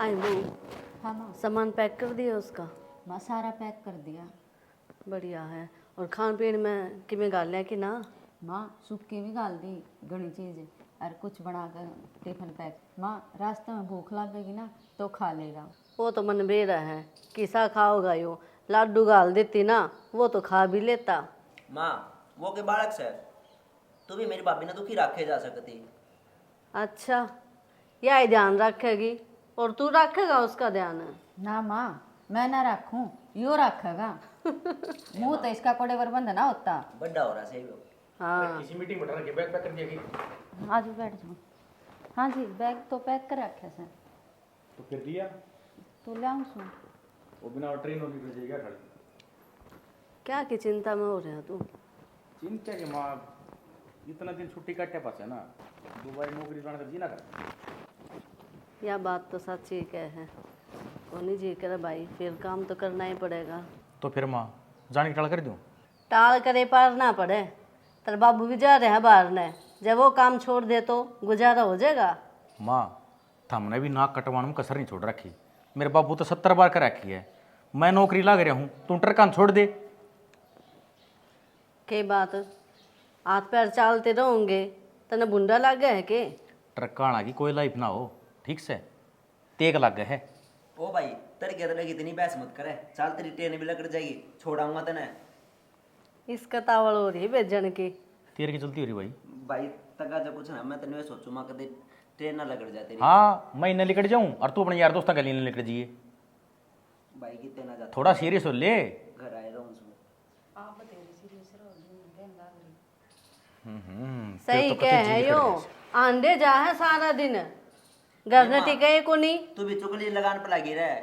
आई वो हाँ माँ। सामान पैक कर दिया उसका। माँ सारा पैक कर दिया। बढ़िया है। और खान पीन में किमें गाल लिया कि ना? माँ सूखी भी गाल दी घनी चीज़ और कुछ बनाकर टिफिन पैक। माँ रास्ते में भूख लगेगी ना तो खा लेगा। वो तो मन बेरा है, किसा खाओगा यो। लाडू गाल देती ना वो तो खा भी लेता। माँ वो के बालक से तू भी मेरी भाभी ने दुखी रखे जा सकती। अच्छा, यही ध्यान रखेगी और तू रखेगा उसका ध्यान? ना माँ मैं ना रखूँ, यो रखेगा। मुँह तो इसका कोड़े पर बंद ना होता। बड़ा हो रहा सही वो। हाँ किसी मीटिंग बैठा रखे बैग पैक कर दिया कि आज भी बैठ जाओ। हाँ जी बैग तो पैक कर रखे से। तो फिर दिया तो ले आऊँ सो। वो बिना ट्रेन होने की जाएगा खाली। क्या की चिंता में हो रहा तू? चिंता के माँ इतना दिन छुट्टी काटे पास है ना, दोबारा नौकरी जाने का जी ना कर। यह बात तो सच्ची कह है। नहीं जी करे भाई, फिर काम तो करना ही पड़ेगा। तो फिर माँ जाने की टाल कर दूँ? टाल करे पार ना पड़े। तेरे बाबू भी जा रहे हैं बाहर ने, जब वो काम छोड़ दे तो गुजारा हो जाएगा। माँ हमने भी नाक कटवाने में कसर नहीं छोड़ रखी। मेरे बाबू तो 70 बार कर रखी है। मैं नौकरी लाग रहा हूँ, तुम ट्रकान छोड़ दे। के बात हाथ पैर चालते रहोगे तने बुंडा लग गया है के? ट्रकाना की कोई लाइफ ना हो, ठीक से तेग लग गया है। ओ भाई तड़के तड़के इतनी बहस मत करे, चल तेरी ट्रेन भी लकड़ जाएगी, छोड़ाऊंगा तने। इसका तावड़ हो रही बेजन की। तेरे की चलती हो रही भाई। भाई तका जब कुछ ना मैं तेने सोचू माँ कदे ट्रेन ना लकड़ जाए तेरी। हाँ मैं इन्हें निकट जाऊँ और तू अपने यार दोस्तों का लेने निकट जाइए। भाई कितने ना जाते थोड़ा सीरियस हो ले। घर आए रहो उसमें। सही कह है यो। आंधे जा है सारा दिन, घर न टिके को नहीं। तू भी चुगली लगान पर लगी रहे।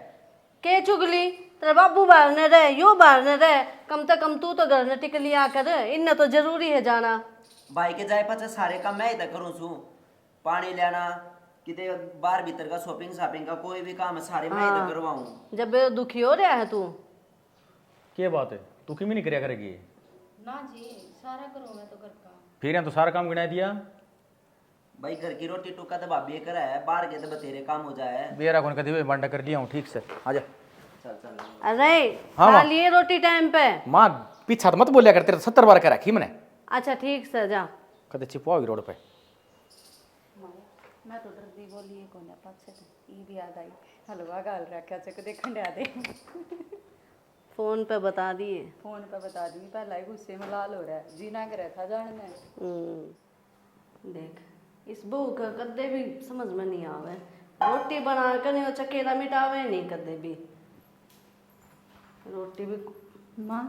के चुगली? तेरे बाबू बाहर न रहे, यो बाहर न रहे, कम से कम तू तो घर न टिक लिया कर। इन्हें तो जरूरी है जाना। भाई के जाए पाछे सारे काम मैं ही तक करूँ छू। पानी लेना किते बाहर भीतर का शॉपिंग शॉपिंग का कोई भी काम सारे मैं ही तक करवाऊँ। जब दुखी हो रहा है तू। क्या बात है, तू क्यों नहीं करया करेगी? ना जी सारा करूँ मैं तो घर का। फिर यहाँ तो सारा काम गिना दिया। भाई घर की रोटी टुक्का तो भाभी करा है, बाहर के तो बतेरे काम हो जाए। बेरा कौन कभी बांटा कर लिया हूँ, ठीक से आजा। चल चल अरे हाँ, खा लिए रोटी टाइम पे? माँ पीछा तो मत बोलिया कर, तेरे 70 बार कर रखी मैंने। अच्छा ठीक से जा। कदे चिपवाओगी रोड पे। मैं तो डरदी बोली को ना पाछे तो ई भी याद आई। हलवा गाल रखा से कदे खंडा दे। फोन पे बता दिए। फोन पे बता दी पहला ही गुस्से में लाल हो रहा है, जीना करे था जानने। देख इस बहू का कदे भी समझ में नहीं आवे। रोटी बना कर नहीं चकेला मिटावे नहीं कदे भी। रोटी भी माँ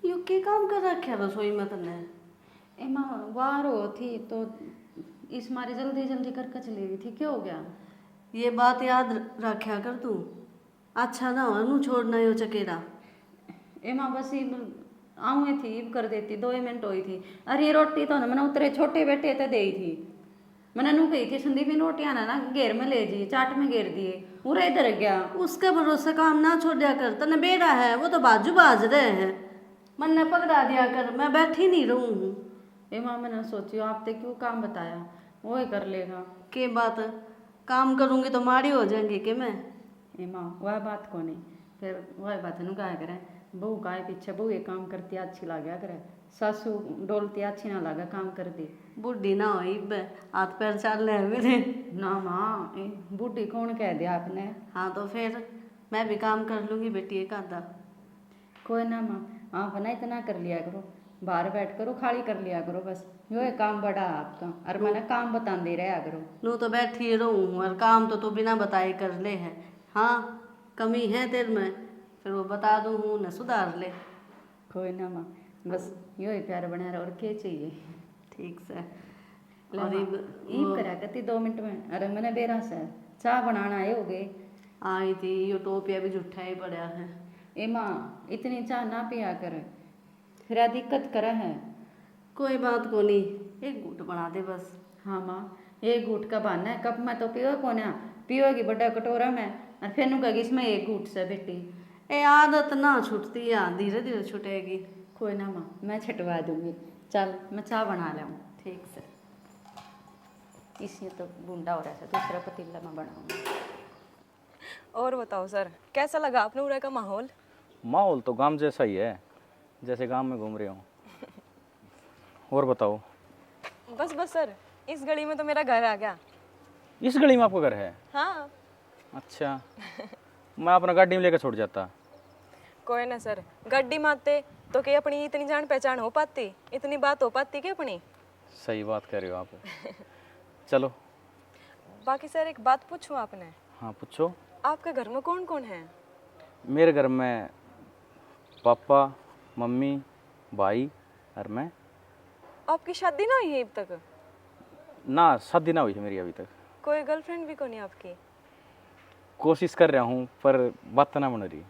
यू के काम कर रखे रसोई में तने? ए माँ वार हो थी तो इस मारे जल्दी जल्दी करके चली गई थी, क्या हो गया? ये बात याद रखा कर तू। अच्छा ना हो नू छोड़ना यो चकेरा। ए माँ बस आऊँ थी इब कर देती 2 मिनट हुई थी। अरे ये रोटी तो ना मैंने उतरे छोटे बेटे तो दे थी। मैंने नू कही थी संदीप इन रोटियाँ ना घेर में ले जी, चाट में घेर दिए पूरा इधर गया। उसके भरोसे काम ना छोड़ा कर, तने बेड़ा है वो तो बाजू बाज रहे हैं। मन ने पकड़ा दिया कर, मैं बैठी नहीं रहूँ हूँ। ए माँ मैंने सोची आपने क्यों काम बताया, वो ही कर लेगा। के बात काम करूँगी तो माड़ी हो जाएंगी कि मैं? ए माँ वह बात को नहीं, फिर वह बात नू कहा करे बहू का पीछे बहू ये काम करती अच्छी लगे करे, सासू डोलती अच्छी ना लगे काम कर दी। बुढ़ी ना हो हाथ पैर चल रहे हैं मेरे। ना माँ बूढ़ी कौन कह दिया आपने? हाँ तो फिर मैं भी काम कर लूँगी बेटी एक आधा। कोई ना माँ आप ना इतना कर लिया करो, बाहर बैठ करो खाली कर लिया करो बस, यो है काम बड़ा है आपका। और मैंने काम बता दे रहा करो। नू तो बैठी रहूँ और काम तो तू बिना बताए कर ले है। हाँ कमी है तेरे में, फिर वो बता दूँ हूँ न सुधार ले। कोई ना माँ बस यो ही प्यार बना रहा और क्या चाहिए। ठीक से। और ईब करा करती 2 मिनट में। अरे मैंने बेरा से चाय बनाना आए हो गए। आई थी यो टोपिया भी जुट्ठा ही पड़ा है। ए माँ इतनी चाय ना पिया कर, फिर दिक्कत करे है। कोई बात को नहीं, एक घूट बना दे बस। हाँ माँ एक घूट का बहाना है, कप में तो पियो को ना, पियोगी बड़ा कटोरा में और फिर नु कहेगी इसमें एक घूट से बेटी। ए आदत ना छूटती है, धीरे धीरे छूटेगी। कोई ना माँ मैं छटवा दूंगी। चल मैं चाय बना लाऊँ। ठीक से। इसमें तो बूंदा हो रहा था, दूसरा पतीला में बनाऊंगी। और बताओ सर, कैसा लगा आपने उड़े का माहौल? माहौल तो गांव जैसा ही है, जैसे गांव में घूम रहे हो। और बताओ। बस सर, इस गली में तो मेरा घर आ गया। इस गली में आपका घर है? हाँ। अच्छा। मैं अपना गाड़ी में लेकर छोड़ जाता। कोई ना सर, गड्डी मारते तो क्या अपनी इतनी जान पहचान हो पाती, इतनी बात हो पाती क्या अपनी? सही बात कह रहे हो आप। चलो। बाकी सर एक बात पूछूं आपने? हाँ पूछो। आपके घर में कौन कौन है? मेरे घर में पापा, मम्मी, भाई और मैं। आपकी शादी ना हुई है अब तक? ना, शादी ना हुई है मेरी अभी तक। कोई गर्लफ्रेंड भी कौन है आपकी? कोशिश कर रहा हूँ पर बात ना बन रही।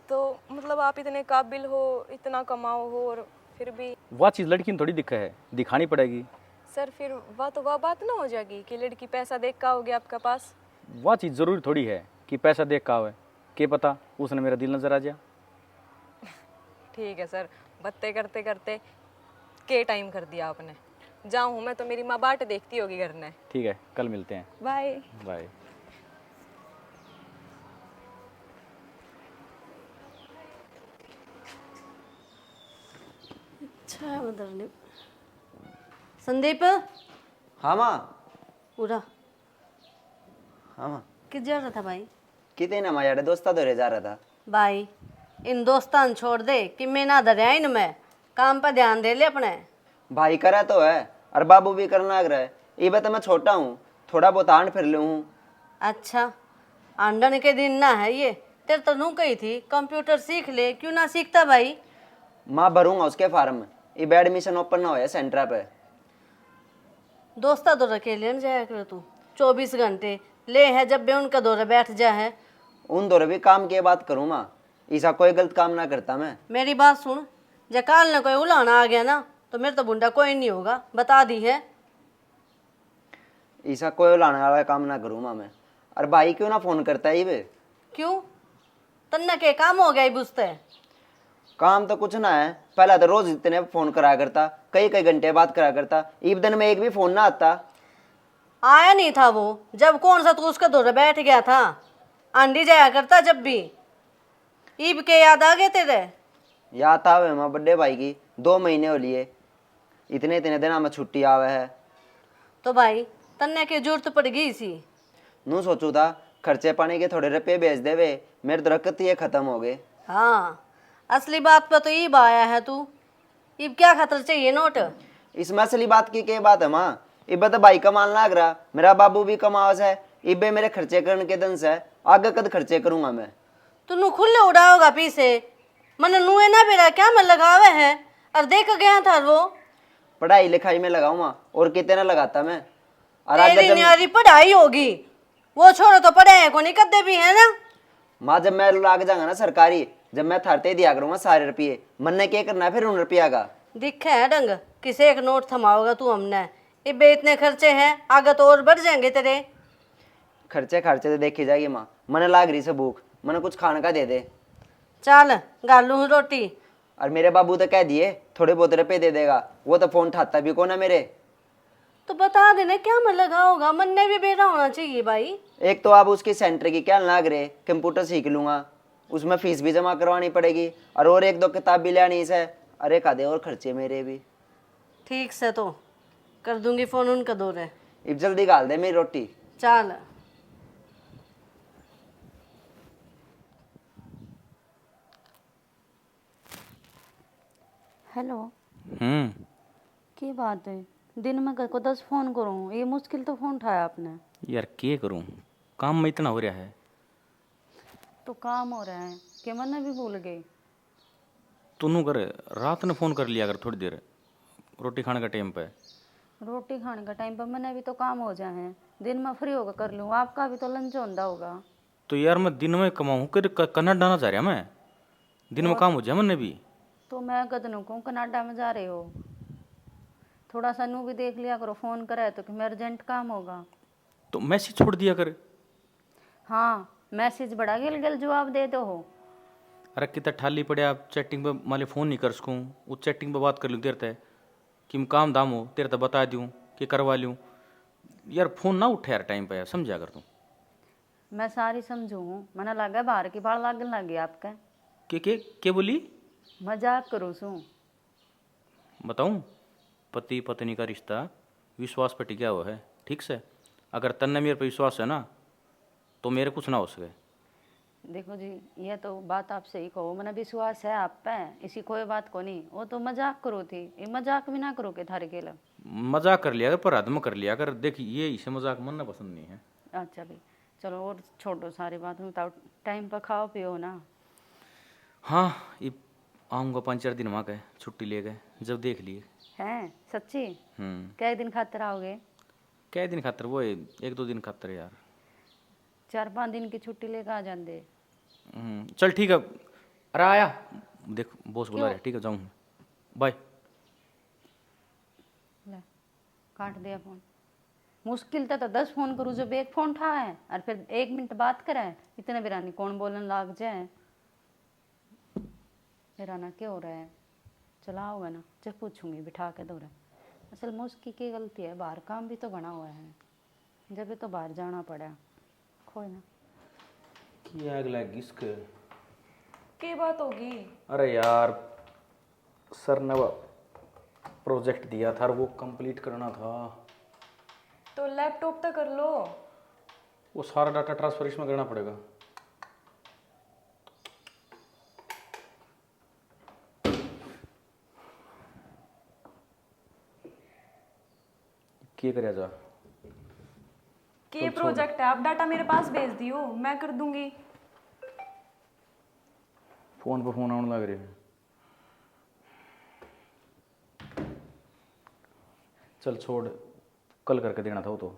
तो मतलब आप इतने काबिल हो, इतना कमाओ हो और फिर भी? वह चीज़ लड़की में थोड़ी दिक्कत है, दिखानी पड़ेगी। सर फिर वह बात ना हो जाएगी कि लड़की पैसा देख का हो गया आपके पास? वह चीज़ ज़रूरी थोड़ी है कि पैसा देख का है, क्या पता उसने मेरा दिल नजर आ जाए। ठीक है सर, बातें करते करते के टाइम कर दिया आपने। जाऊँ मैं तो मेरी माँ बाट देखती होगी घर में। ठीक है, कल मिलते हैं। Bye bye. अच्छा है उधर ने। संदीप हाँ माँ। पूरा हाँ माँ। किस जा रहा था भाई? कितने ना माँ यार, दोस्ता दौरे जा रहा था। भाई इन दोस्तान छोड़ दे कि मैं ना धरया इनमें, काम पर ध्यान दे ले अपने। भाई करा तो है और बाबू भी करना लग रहा है। ये बता मैं छोटा हूँ, थोड़ा बहुत आंड फिर लूँ हूँ। अच्छा, आंडन के दिन ना है ये। तेरे तो नू कही थी कंप्यूटर सीख ले, क्यों ना सीखता भाई? माँ भरूंगा उसके फार्म में, ये एडमिशन ओपन ना हो सेंटर पे। दोस्ता तो अकेले न जाया कर तू, 24 घंटे ले है जब भी उनका दौरे बैठ जा है। उन दौरे भी काम की बात करूँ माँ, ऐसा कोई गलत काम ना करता मैं। मेरी बात सुन, जब काल ने कोई उलाना आ गया ना तो मेरे तो बुंडा कोई नहीं होगा, बता दी है। ऐसा कोई लाने वाला काम ना करूँ माँ मैं। और भाई क्यों ना फोन करता है ये? क्यों, तन्ना के काम हो गया बुझते? काम तो कुछ ना है, पहला तो रोज इतने फोन करा करता, कई कई घंटे बात करा करता, एक दिन में एक भी फोन ना आता। आया नहीं था वो, जब कौन सा तू उसका दौरे बैठ गया था, आंधी जाया करता जब भी। ईब के याद आ गए तेरे? याद था वे माँ बड्डे भाई की, 2 महीने हो लिए, इतने इतने दिन में छुट्टी आवे है। तो भाई तन्ने की जरूरत पड़ गई सी। नू सोचू था खर्चे पानी के थोड़े रुपये भेज देवे, मेरे दरख्त ये खत्म हो गए। हाँ, असली बात पे तो ईब आया है तू। ईब क्या खतर चाहिए नोट? इसमें असली बात की क्या बात है माँ? इब तो भाई कमाल लग रहा, मेरा बाबू भी कमावस है, इबे मेरे खर्चे करने के दिन से आगे कद खर्चे करूंगा मैं। तू खुले उड़ाओगा पीछे, मन नुए ना बेरा क्या मन लगावे है? और देख गया था वो। पढ़ाई लिखाई में लगाऊ माँ, और कितने लगाता मैं। और आगे तेरी जब न्यारी पढ़ाई होगी, वो छोड़ो तो पढ़े हैं को नहीं कदे भी है ना। माँ जब मैं लाग जाऊंगा ना सरकारी, जब मैं थारते दिया करूंगा सारे रुपये, मन ने क्या करना है फिर उन रुपया का? दिखे है डंग, किसे एक नोट थमाओगा तू हमने? इबे इतने खर्चे हैं, आगे तो और बढ़ जाएंगे तेरे। खर्चे खर्चे तो देखी जाएगी माँ, मन लाग रही से भूख, मन कुछ खाने का दे दे। चल गालू रोटी। और मेरे बाबू तो कह दिए थोड़े बहुत रुपये दे देगा, वो तो फोन उठाता भी कौन है मेरे। तो बता देना क्या मन लगा होगा, मन ने भी बेरा होना चाहिए भाई। एक तो आप उसकी सेंटर की क्या लाग रहे, कंप्यूटर सीख लूंगा, उसमें फीस भी जमा करवानी पड़ेगी, और एक दो किताब भी लेनी से, अरे का दे और खर्चे मेरे भी। ठीक से तो कर दूंगी फोन उनका दौरे। अब जल्दी गाल दे मेरी रोटी। चल। हेलो। हम्म। की बात है, दिन में घर को 10 फोन करूँ, ये मुश्किल तो फोन उठाया आपने। यार क्या करूं, काम में इतना हो रहा है। तो काम हो रहा है कि मैंने भी भूल गई। तूनू कर रात ने फोन कर लिया अगर थोड़ी देर रोटी खाने का टाइम पे। रोटी खाने का टाइम पर मैंने भी तो काम हो जाए हैं, दिन में फ्री होकर कर लूँ, आपका भी तो लंच होता होगा। तो यार मैं दिन में कमाऊँ कर कनाडा ना जा रहा मैं, दिन में काम हो जाए मैंने भी। तो मैं कदनों को कनाडा में जा रहे हो, थोड़ा सा नू भी देख लिया करो, फोन करे तो कि मैं अर्जेंट काम होगा। तो मैसेज छोड़ दिया कर। हाँ, मैसेज बड़ा गिल गिल जवाब दे दो हो। अरे कितना ठाली पड़े आप चैटिंग पे, माले फ़ोन नहीं कर सकूँ, उस चैटिंग पे बात कर लूँ तेरे तय कि मैं काम दाम हो तेरे तक बता दूँ कि करवा लूँ। यार फ़ोन ना उठे यार टाइम पे, समझा कर तू। मैं सारी समझू हूँ, मना लगा बाहर की बाढ़ लागन लग गया आपका। के बोली? मजाक करूँ सू। बताऊं, पति पत्नी का रिश्ता विश्वास पर टिका हुआ है, ठीक से। अगर तन्ने मेरे पर विश्वास है ना तो मेरे कुछ ना हो सके। देखो जी, ये तो बात आप सही कहो, मैंने विश्वास है आप पे, इसी कोई बात को नहीं। वो तो मजाक करो थी, ये मजाक भी ना करो के थारे के लिए। मजाक कर लिया कर, पर हद में कर लिया कर। देखिए ये इसे मजाक मन ना पसंद नहीं है। अच्छा भी, चलो और छोड़ो सारी बात में, बताओ टाइम पर खाओ पियो ना। हाँ, ये आऊँगा 5-4 दिन वहाँ के, छुट्टी ले गए जब देख लिए। हैं सच्ची? हम्म। कै दिन खातिर आओगे? कै दिन खातर? वो 1-2 दिन खातर यार। 4-5 दिन की छुट्टी लेकर आ जाते। चल ठीक है। अरे आया, देख बॉस बुला क्यों? रहे, ठीक है जाऊँ, बाय। ले काट दिया फोन। मुश्किल तो 10 फोन करूँ जब एक फोन उठा है और फिर 1 मिनट बात करे, इतने बिरानी कौन बोलने लाग जाए। बिराना क्या हो रहा है? चला होगा ना, जब पूछूंगी बिठा के दौरा। असल में उसकी क्या गलती है, बाहर काम भी तो बना हुआ है, जब भी तो बाहर जाना पड़ा। कोई ना। क्या अगला किसके? की बात होगी? अरे यार, सर ने वो प्रोजेक्ट दिया था और वो कंप्लीट करना था। तो लैपटॉप तो कर लो। वो सारा डाटा ट्रांसफर इसमें करना पड़ेगा। क्या करे जा? कि प्रोजेक्ट है, आप डाटा मेरे पास भेज दियो, मैं कर दूंगी। फोन पर फोन आने लग रहे हैं। चल छोड़, कल करके देना था वो तो।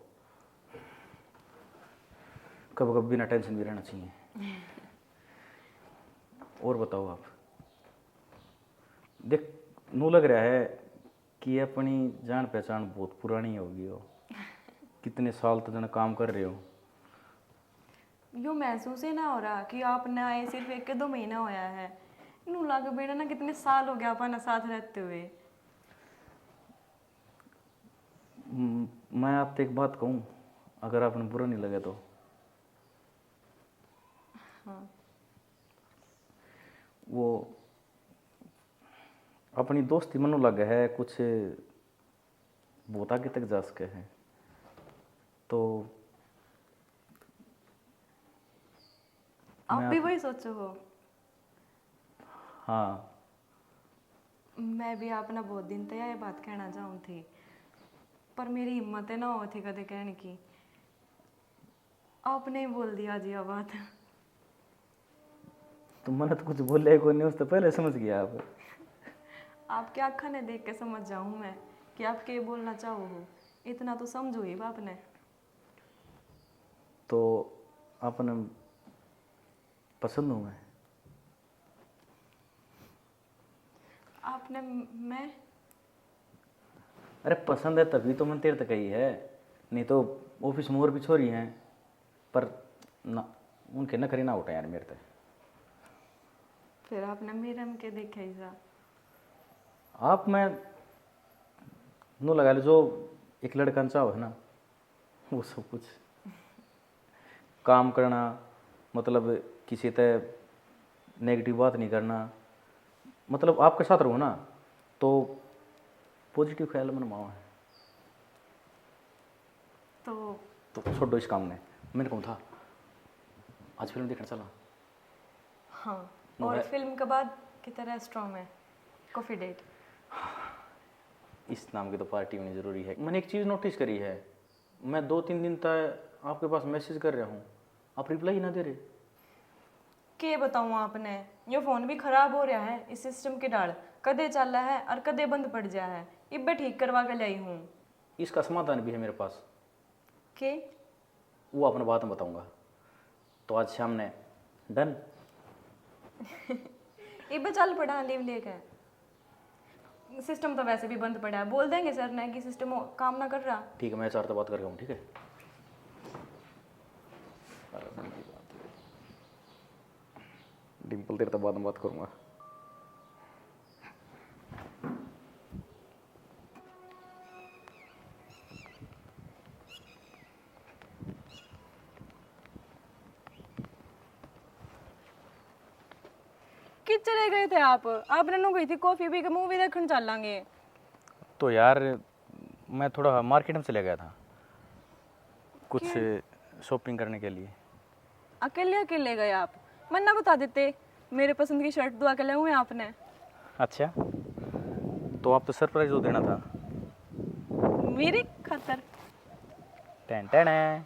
कब कब बिना टेंशन भी रहना चाहिए। और बताओ आप। देख, नू लग रहा है कि अपनी जान पहचान बहुत पुरानी होगी हो। कितने साल तक जना काम कर रहे हो। यूँ महसूस ही ना हो रहा कि आपने आए सिर्फ 1-2 महीना होया है। नू लग बेटा ना कितने साल हो गया अपन साथ रहते हुए। मैं आपसे एक बात कहूँ, अगर आपने बुरा नहीं लगे तो। हाँ। वो अपनी दोस्ती मनो लगे है कुछ बहुत आगे तक जा सके हैं तो आप भी वही सोचो हो? हाँ। मैं भी अपना बहुत दिन तक ये बात कहना चाहूँ थी, पर मेरी हिम्मत ना हो थी कदे कहने की। आपने ही बोल दिया जी ये बात। तो मैंने तो कुछ बोला ही कोई नहीं, उससे पहले समझ गया आप। आपके आँखा ने देख के समझ जाऊँ मैं कि आप क्या बोलना चाहो हो। इतना तो समझो ही बाप ने। तो आपने पसंद हूँ मैं? आपने मैं अरे पसंद है तभी तो मैंने तेरे तक कही है, नहीं तो ऑफिस में और भी छोरी हैं, पर ना उनके नखरे ना उठे यार मेरे तक। फिर आपने मेरे में के देखा ही सा। आप मैं नो लगा लो, जो एक लड़का चाहो है ना वो सब कुछ। काम करना, मतलब किसी तरह नेगेटिव बात नहीं करना, मतलब आपके साथ रहो ना तो पॉजिटिव ख्याल मन माओ है। तो छोड़ो इस काम ने। मैंने कहा था आज फिल्म देखने चला। हाँ, नो और है। फिल्म के बाद कितना रेस्टोरेंट में कॉफ़ी डेट। इस नाम की तो पार्टी होनी ज़रूरी है। मैंने एक चीज़ नोटिस करी है, मैं 2-3 दिन तक आपके पास मैसेज कर रहा हूँ, आप रिप्लाई ही ना दे रहे। के बताऊँ आपने, ये फ़ोन भी ख़राब हो रहा है इस सिस्टम के डाल, कदे चल रहा है और कदे बंद पड़ जाया है। इब्बे ठीक करवा के लाई हूँ। इसका समाधान भी है मेरे पास, के वो अपने बात में बताऊँगा। तो आज शाम ने डन। इब्बे चल पड़ा लीव लेके। सिस्टम तो वैसे भी बंद पड़ा है, बोल देंगे सर ने कि सिस्टम काम ना कर रहा। ठीक है, मैं चार तो बात करके हूँ, ठीक है। डिम्पल तेरे तो बाद में बात करूँगा। ईद चले गए थे आप? आपने नु गई थी कॉफी पी के मूवी देखने चल लांगे। तो यार मैं थोड़ा मार्केट में चले गया था कुछ शॉपिंग करने के लिए। अकेले अकेले गए आप? मन ना बता देते, मेरे पसंद की शर्ट दुआ के ले हुए आपने। अच्छा, तो आप तो सरप्राइज हो देना था। मेरी खातर? टेन टेन है।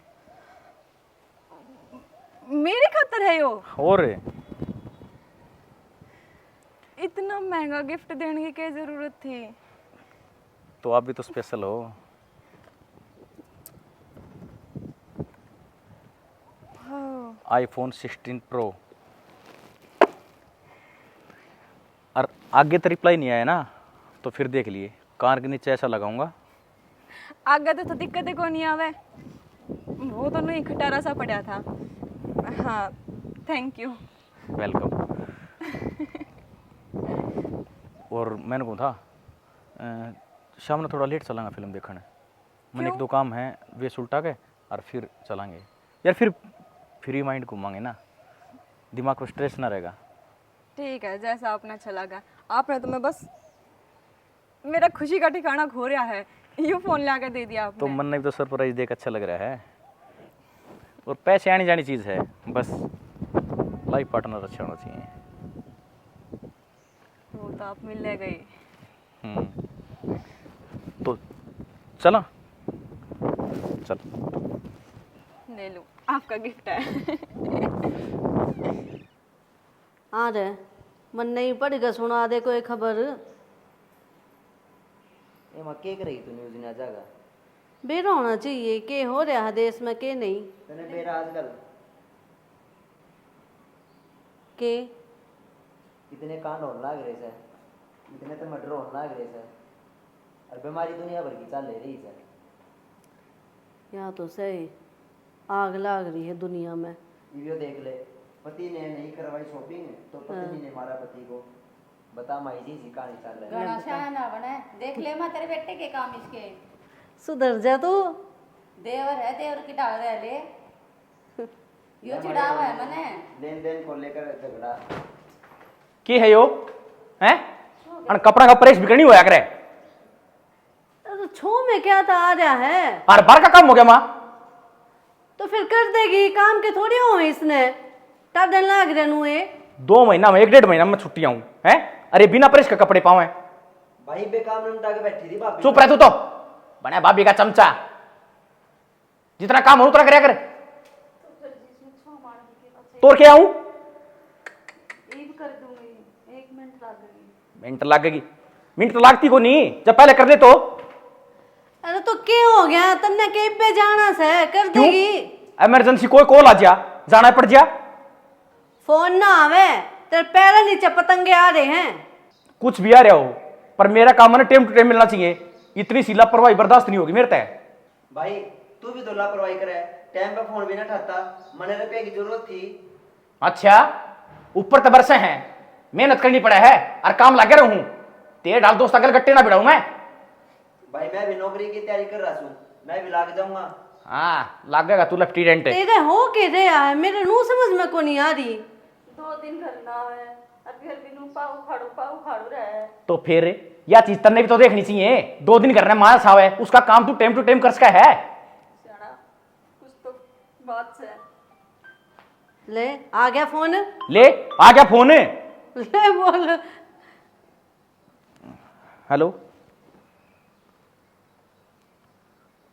मेरी खातर है यो? और इतना महंगा गिफ्ट देने की क्या जरूरत थी? तो आप भी तो स्पेशल हो। IPhone 16 pro. और आगे तो रिप्लाई नहीं आया ना, तो फिर देख लिए कार के नीचे ऐसा लगाऊंगा। आगे तो दिक्कत को नहीं आवे, वो तो नहीं खटारा सा पड़ा था। हाँ, थैंक यू। वेलकम। और मैंने कहा था शाम में थोड़ा लेट चलांगा फिल्म देखने। मैंने एक दो काम है वे सुलटा के और फिर चलाएंगे यार, फिर फ्री माइंड घूमांगे ना, दिमाग को स्ट्रेस ना रहेगा। ठीक है, जैसा आपने अच्छा लगा। आपने तो मैं बस मेरा खुशी का ठिकाना खो रहा है, यूँ फोन ला के दे दिया आपने। तो मन ने भी तो सरप्राइज देख अच्छा लग रहा है। और पैसे आनी जानी चीज़ है, बस लाइफ पार्टनर अच्छा होना चाहिए। वो तो आप मिल ले गए। तो चला चल। ले लो, आपका गिफ्ट है। आ रे, मन नहीं पड़ेगा, सुना दे कोई खबर। ये मां के रही तू न्यूज़ ना जागा बेरा होना चाहिए के हो रहा है देश में के नहीं तने बेरा आजकल के। इतने कांड होने लाग रहे से, इतने तो मर्डर होने लाग रहे से, और बीमारी दुनिया भर की चल ले रही है। यहाँ तो सही आग लाग रही है दुनिया में। वीडियो देख ले, पति ने नहीं करवाई शॉपिंग तो पत्नी ने मारा पति को। बता माई जी कहानी चल रहा है। घना शाना बने, देख ले मां तेरे बेटे के काम इसके। सुधर जा तू। देवर है, देवर की डाल रहे ले। यो चिढ़ावा है मने। लेन देन को लेकर झगड़ा की है यो हैं? अन कपड़ा का प्रेस बिगड़नी होया करे। तो छो में क्या था आ रहा है? और बार का काम हो गया माँ। तो फिर कर देगी, काम के थोड़ी हो इसने टाडन लाग रहे नुए। 2 महीना में 1.5 महीना में छुट्टियां हूं हैं। अरे बिना प्रेस के कपड़े पावे। भाई बेकाम लुटा के बैठी थी भाभी। चुप रह तू तो, बना भाभी का चमचा। जितना काम हो उतना करया कर। तोर क्या हूं? कर दूंगी, 1 मिनट लगेगी। मिनट लगेगी? मिनट तो लगती को नहीं, जब पहले कर दे तो। अरे तो क्या हो गया, तन्ने के पे जाना से कर देगी। इमरजेंसी कोई कॉल आ जा, जाना पड़ जा। फोन ना आवे तेरे पैर नीचे पतंगे आ रहे हैं। कुछ भी आ रहा हो, पर मेरा काम है टाइम टू टाइम मिलना चाहिए। इतनी सी लापरवाही बर्दाश्त नहीं होगी मेरे तय। भाई तू भी तो लापरवाही करे, टाइम पे फोन भी ना उठाता। मने रुपए की जरूरत थी। अच्छा, ऊपर तो बरसे हैं, मेहनत करनी पड़ा है और काम लगे रहूं। तेरे डाल दोस्त अगर गट्टे ना बिड़ाऊं मैं। भाई मैं भी नौकरी की तैयारी कर रहा हूं, मैं भी लाग जाऊंगा। हाँ लागेगा, तू लेफ्टिनेंट है। तेरे हो के रे है, मेरे नू समझ में को नहीं आ रही। 2 दिन घर ना है, अब फिर भी नू पाऊ खाड़ू रहे। तो फिर यह चीज तन्ने भी तो देखनी चाहिए। 2 दिन करना मार साव है, उसका काम तू टाइम टू टाइम कर सका है। कुछ तो बात से ले आ गया फोन। ले आ गया फोन। ले बोल। हेलो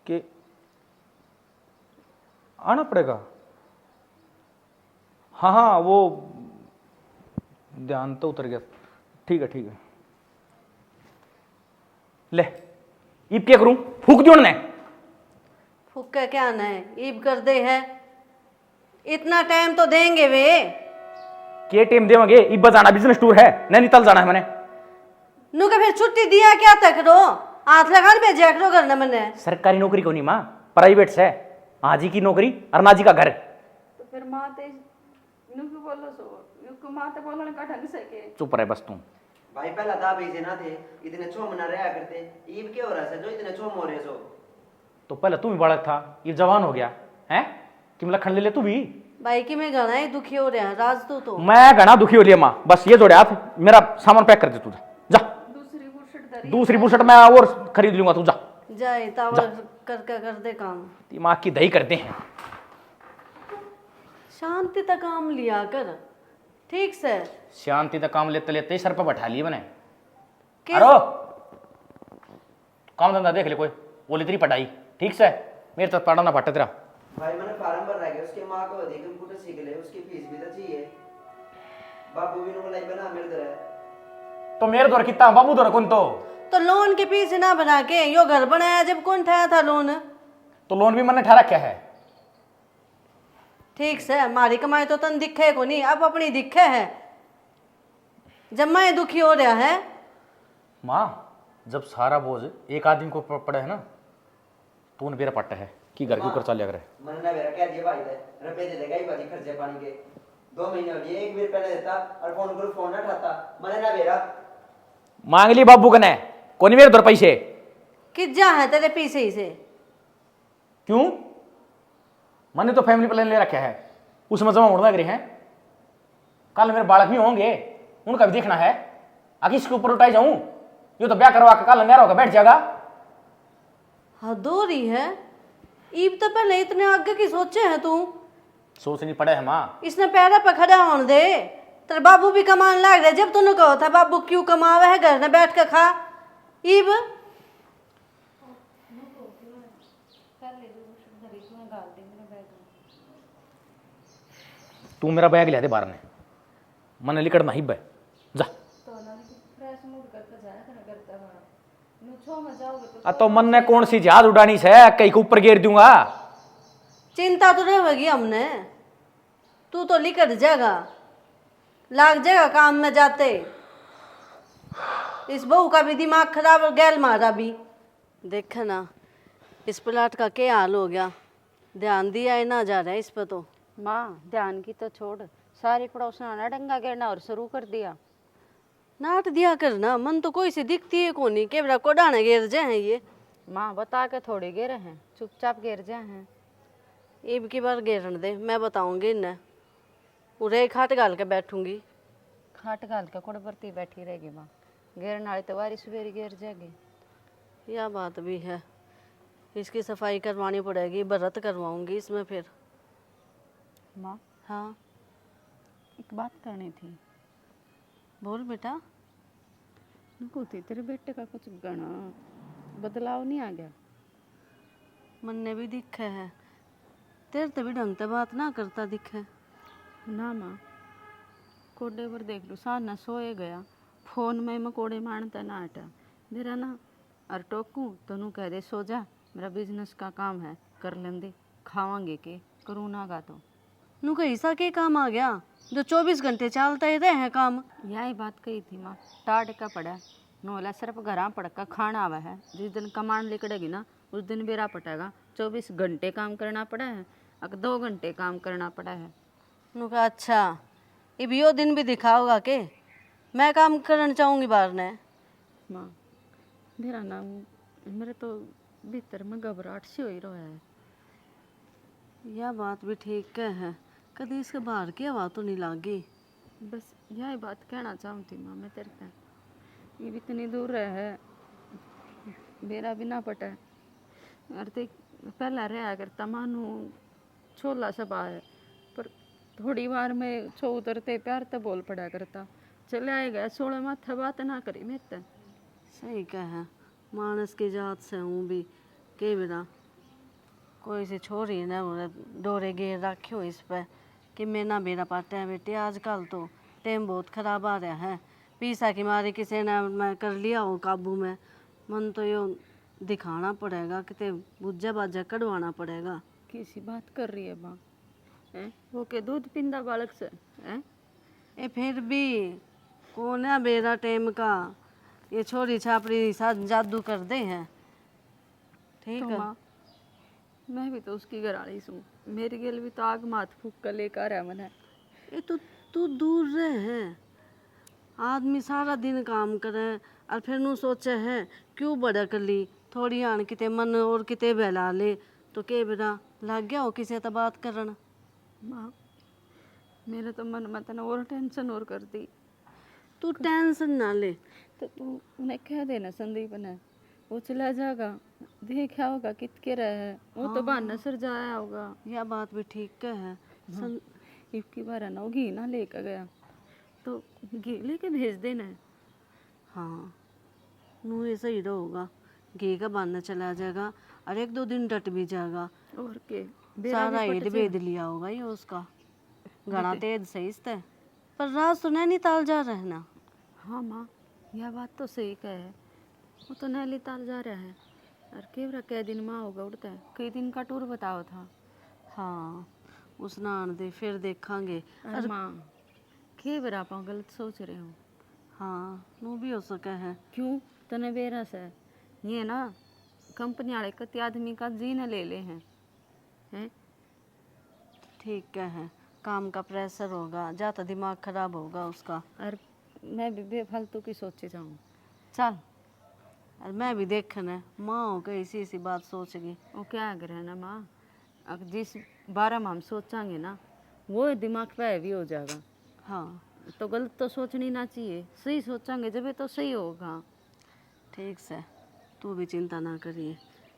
के आना पड़ेगा? हाँ हाँ, वो ध्यान तो उतर गया। ठीक है ठीक है। ले ईब क्या करूं? फूक दियो ने। फूक का क्या ना है, ईब कर दे है। इतना टाइम तो देंगे वे। के टाइम देंगे? ईब जाना बिजनेस टूर है, नैनीताल जाना है मैंने। नु का फिर छुट्टी दिया क्या तक रो, हाथ लगा भेजा करो घर न मैंने। सरकारी नौकरी को नहीं माँ, प्राइवेट से। आजी की नौकरी और नाजी का घर। तो फिर मां ते नू क्यों बोलो सो? नुको मां ते बोलने का ढंग से के। चुप रहे बस तुम। भाई पहला दा भेजे ना थे, इतने छो मना रहा करते। ईब क्या हो रहा है जो इतने छो हो रहे सो? तो पहले तू भी बालक था, ये जवान हो गया है कि लखन ले ले तू भी। भाई कि मैं घना ही दुखी हो रहा है राज तो मैं घना दुखी हो लिया माँ, बस ये जोड़े हाथ, मेरा सामान पैक कर दे तू, जा। दूसरी बुशर्ट मैं और खरीद लूंगा, तू जा। जाए तावर कर दे काम। दिमाग की दही करते हैं। शांति तक काम लिया कर, ठीक से। शांति तक काम लेते लेते ही सर पर बैठा लिए मैंने। किस- अरे काम धंधा देख ले कोई, बोली तेरी पढ़ाई ठीक से, मेरे तक पढ़ना पड़ता तेरा। भाई मैंने फार्म भर रहा है, उसके माँ को दे कंप्यूटर सीख ले, उसकी फीस भी तो चाहिए। बाबू भी नो लाई बना मेरे दर है। तो मेरे दौर कितना बाबू दौर कौन तो लोन के पीछे ना बना के यो घर बनाया, जब कौन उठाया था लोन? तो लोन भी मैंने ठहरा क्या है। ठीक से हमारी कमाई तो तन दिखे को नहीं, अब अपनी दिखे है। जब मैं दुखी हो रहा है माँ, जब सारा बोझ एक आदमी को पड़ा है ना, तो उन मेरा पट्टा है कि घर के ऊपर चल करे। मैंने ना मेरा क्या जे भाई दे रुपए दे देगा ही बाजी खर्चे पानी के। 2 महीने हो गए, 1 बार पहले देता और फोन करो फोन ना उठाता। मैंने ना मेरा मांग ली बाबू कने, कोनी मेरे दौर पैसे। कि जा है तेरे पीछे ही से। क्यों? मैंने तो फैमिली प्लान ले रखा है, उसमें जमा उड़ना करे हैं। कल मेरे बालक भी होंगे, उनका भी देखना है। आगे इसके ऊपर उठाई जाऊं, ये तो ब्याह करवा के कल मेरा होगा बैठ जाएगा। हद हो रही है। ईब तो पहले इतने आगे की सोचे है तू। सोचनी पड़े है माँ। इसने पैरा पे खड़ा होने दे। तेरे बाबू भी कमान लाग रहे, जब तूने कहा था बाबू क्यों कमावे है, घर में बैठ के खा। ईब तू मेरा बैग ले दे बाहर ने, मैंने लिकड़ना ही बे जा। तो मन ने कौन सी जहाज उड़ानी से, कहीं के ऊपर गिर दूंगा। चिंता तो रहेगी हमने, तू तो लिकट जाएगा, लाग जाएगा काम में जाते। इस बहू का भी दिमाग खराब और गैल मारा भी। देखे ना इस प्लाट का क्या हाल हो गया, ध्यान दिया ही ना जा रहा है इस पर तो। माँ ध्यान की तो छोड़, सारी पड़ोसना ने डंगा गिरना और शुरू कर दिया। नाट दिया करना, मन तो कोई सी दिखती है कोनी, केवड़ा कोडाने गिर जाए ये। माँ बता के थोड़ी गिरे हैं, चुपचाप गिर जाए हैं। ईब की बार गिरन दे, मैं बताऊंगी इन्हें। उरे खाट गाल के बैठूंगी। खाट घाल के कुड़ बरती बैठी रहेगी माँ, गिरने वाली तो वारी सवेरी गिर जाएगी। यह बात भी है, इसकी सफाई करवानी पड़ेगी, व्रत करवाऊंगी इसमें फिर। माँ हाँ एक बात करनी थी। बोल बेटा। नको थी तेरे बेटे का कुछ गणा बदलाव नहीं आ गया? मन ने भी दिखे है, तेरे तो भी ढंग से बात ना करता दिखे। ना माँ, कोडे पर देख लो, साथ ना सोए गया, फोन में मकोड़े मारता ना हटा। मेरा ना और टोकूँ तो नू कह दे सो जा, मेरा बिजनेस का काम है, कर लेंदे, खावांगे के करूँ ना गा तो। नू का हिस्सा के काम आ गया, जो 24 घंटे चलता ही रहे हैं काम। यही बात कही थी माँ, टाड़ का पड़ा नोला सिर्फ घरा पड़का खाना आवा है। जिस दिन कमान लिकड़ेगी ना उस दिन बेरा पटेगा। 24 घंटे काम करना पड़ा है, अगर 2 घंटे काम करना पड़ा है। नू का अच्छा, अब यो दिन भी दिखाओगा के मैं काम करना चाहूँगी बाहर ने। माँ मेरा नाम, मेरे तो भीतर में घबराहट सी हो ही रहा है। यह बात भी ठीक है, कभी इसके बाहर की हवा तो नहीं लागी। बस यही बात कहना चाहूँ थी माँ मैं तेरे पे। ये भी इतनी दूर है, मेरा भी ना पटा है। और देख पहला रहा करता मानू छोला सबा है, पर थोड़ी बार में छो उतरते प्यार तो बोल पड़ा करता। चले आएगा 16 माथे बात ना करी मेरे ते। सही कहा, मानस की जात से हूँ भी के बिना कोई से छोरी ना डोरे गेर रखे इस पर कि मैं ना बेरा पाटे हैं बेटे। आजकल तो टाइम बहुत ख़राब आ रहा है, पीसा की मारी किसी ने मैं कर लिया हो काबू में। मन तो यो दिखाना पड़ेगा, कितने बुज्जा बाजा कढ़वाना पड़ेगा। किसी बात कर रही है माँ, वो के दूध पिंदा बालक से है। ए फिर भी कौन है बेरा टाइम का, ये छोरी छापरी साथ जादू कर दे हैं। ठीक तो है माँ मैं भी तो उसकी घराड़ी हूँ, मेरी गेल भी तो आग माथ फूक कर लेकर है मैंने। ये तो तू दूर रहे है, आदमी सारा दिन काम करे और फिर नू सोचे है क्यों बड़ा कर ली, थोड़ी आन किते मन और किते बहला ले तो के बेरा लग गया हो किसी तो बात करन। माँ मेरे तो मन में तो और टेंशन और कर दी। तू टेंशन ना ले। तो तू उन्हें कह देना संदीप ने, वो चला जाएगा, देखा होगा कितके रहे है, वो तो बहाना सर जाया होगा। यह बात भी ठीक है। इबकी बार है ना वो घी ना लेकर गया, तो घी लेके भेज देना। हाँ, नू ऐसा ही होगा। घी का बहाना चला जाएगा और 1-2 दिन डट भी जाएगा। और के बेरा सारा भी ईद पट भेद लिया होगा ये उसका। घना तेज सही इसते, पर रात तो नैनीताल जा रहे हैं ना। हाँ माँ, यह बात तो सही कहे, वो तो नैनीताल जा रहा है। और केवरा कै दिन माँ होगा उड़ता है, कई दिन का टूर बताओ था। हाँ, उस नान दे फिर देखांगे। अरे माँ, केवरा आप गलत सोच रहे हो। हाँ, नू भी हो सके है। क्यों तने बेरा से ये ना कंपनी वाले कति आदमी का जीना ले ले हैं। ठीक है, काम का प्रेशर होगा, जाता दिमाग खराब होगा उसका। और मैं भी बेफालतू की सोचे जाऊँ। चल, और मैं भी देखना माँ हो गई इसी बात सोचेगी। वो क्या अगर है ना माँ, अब जिस बारे में हम सोचांगे ना वो दिमाग पे भी हो जाएगा। हाँ, तो गलत तो सोचनी ना चाहिए, सही सोचांगे जब तो सही होगा। ठीक से, तू भी चिंता ना करिए।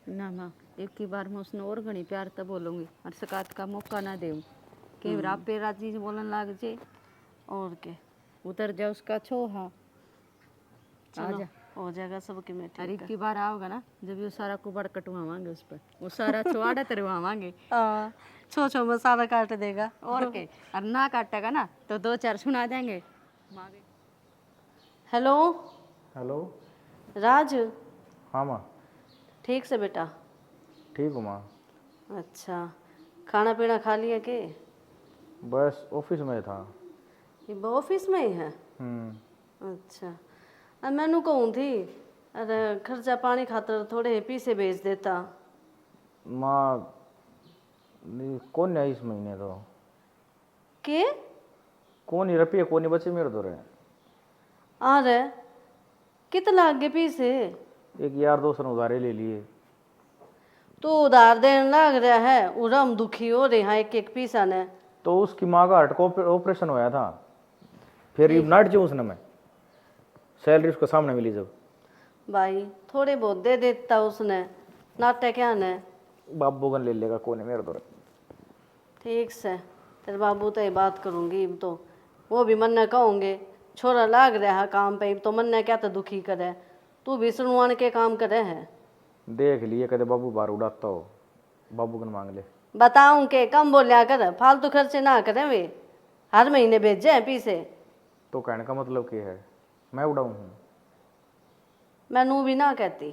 ना माँ, एक ही बार में उसने और घनी प्यार तब बोलूँगी और शिकायत का मौका ना दूँ कि रात पे राजी बोलने लग जाए और के उतर जाए उसका छोहा। चलो, हो जाएगा सबके में और ठीक एक की बार आओगा ना जब वो सारा कुबाड़ कटवावांगे उस पर, वो सारा छुआड़ा तरवावांगे। है। छो में सारा काट देगा। और के और ना काटेगा ना तो 2-4 सुना देंगे। Hello hello. राज, हाँ माँ। ठीक से बेटा? ठीक हूँ माँ। अच्छा, खाना पीना खा लिया के? बस ऑफिस में था। ये ऑफिस में ही है? अच्छा, अब मैनू कहूँ थी अरे खर्चा पानी खातर थोड़े पैसे भेज देता। माँ कौन है इस महीने तो? के कौन ही रुपये कौन ही बचे मेरे तो रहे। आ रहे कितना लागे पैसे? एक यार दोस्त ने उधारे ले लिए। तो उधार देने लग रहा है, उरा हम दुखी हो रहे हैं एक पैसा ने। तो उसकी माँ का हार्ट का ऑपरेशन होया था, फिर ये नाट जो उसने मैं सैलरी उसके सामने मिली जब। भाई थोड़े बहुत दे देता उसने, नाटे क्या ने। बाबू गन ले लेगा कौन है मेरे तो रहे। ठीक से, तेरे बाबू तो ये बात करूँगी तो वो भी मन न कहोगे छोरा लाग रहा है काम पे, तो मन ने क्या तो दुखी करे। तू भी सुनवान के काम करे है। देख लिए कदे बाबू बार उड़ाता हो, बाबू गन मांग ले। बताऊं के कम बोलिया कर, फालतू खर्चे ना करें वे, हर महीने भेजे हैं पैसे। तो कहने का मतलब क्या है, मैं उड़ाऊँ हूँ? मैं नू भी ना कहती।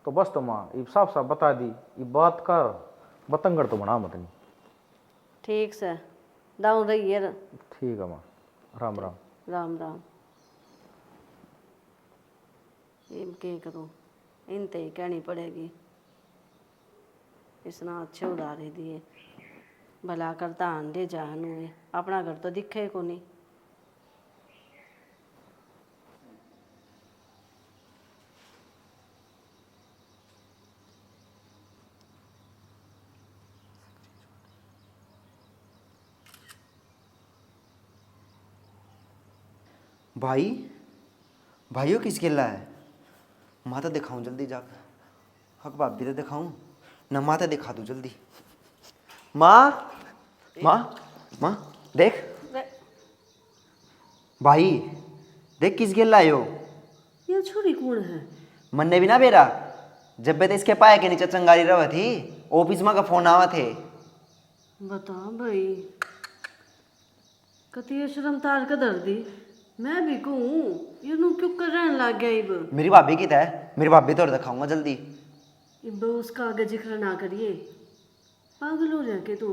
तो बस तो माँ ये साफ साफ बता दी, ये बात का बतंगड़ तो बना मत नहीं। ठीक से, दाऊ रहिए। ठीक है माँ, राम राम। राम राम। ये क्या करूँ, इनते ही कहनी पड़ेगी। इतना अच्छे उधार ही दिए, भला करता अंडे जान हुए, अपना घर तो दिखे को नहीं। भाई भाइयों किस गिल्ला है? माता दिखाऊं जल्दी जाकर। हक बाप भी तो दिखाऊं ना, माता दिखा दूं जल्दी। माँ माँ माँ देख भाई, देख किस गिल्ला आयो। ये छोरी कौन है? मन ने भी ना बेरा, जब बे तो इसके पाए के नीचे चंगारी रहा थी, ऑफिस में का फोन आवा थे। बता भाई, कती शर्म तार का दर्दी। मैं भी कहूँ ये नू क्यों कर रहने लग गया इब? मेरी भाभी की है, मेरी भाभी तो और दिखाऊंगा जल्दी। इब उसका आगे जिक्र ना करिए, पागल हो रहा के तू।